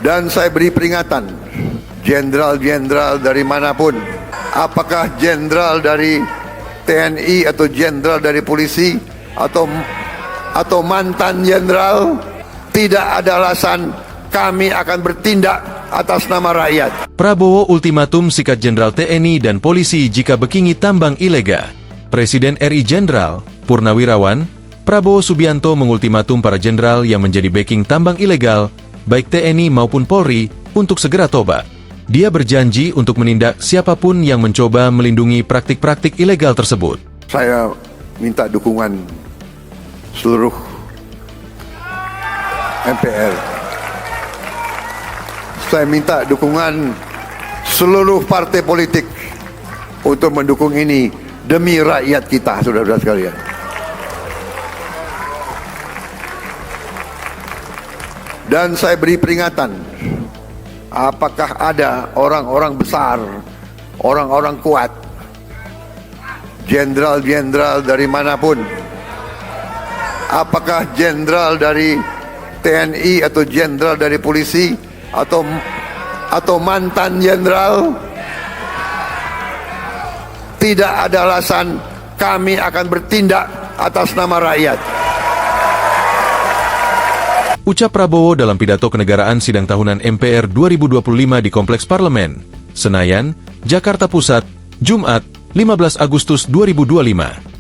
Dan saya beri peringatan, jenderal-jenderal dari manapun, apakah jenderal dari TNI atau jenderal dari polisi atau mantan jenderal, tidak ada alasan kami akan bertindak atas nama rakyat. Prabowo ultimatum sikat jenderal TNI dan polisi jika bekingi tambang ilegal. Presiden RI Jenderal Purnawirawan Prabowo Subianto mengultimatum para jenderal yang menjadi backing tambang ilegal, baik TNI maupun Polri, untuk segera tobat. Dia berjanji untuk menindak siapapun yang mencoba melindungi praktik-praktik ilegal tersebut. Saya minta dukungan seluruh MPR. Saya minta dukungan seluruh partai politik untuk mendukung ini demi rakyat kita, saudara-saudara sekalian. Dan saya beri peringatan, apakah ada orang-orang besar, orang-orang kuat, jenderal-jenderal dari manapun, apakah jenderal dari TNI atau jenderal dari polisi atau mantan jenderal, tidak ada alasan kami akan bertindak atas nama rakyat. Ucap Prabowo dalam pidato kenegaraan sidang tahunan MPR 2025 di Kompleks Parlemen, Senayan, Jakarta Pusat, Jumat, 15 Agustus 2025.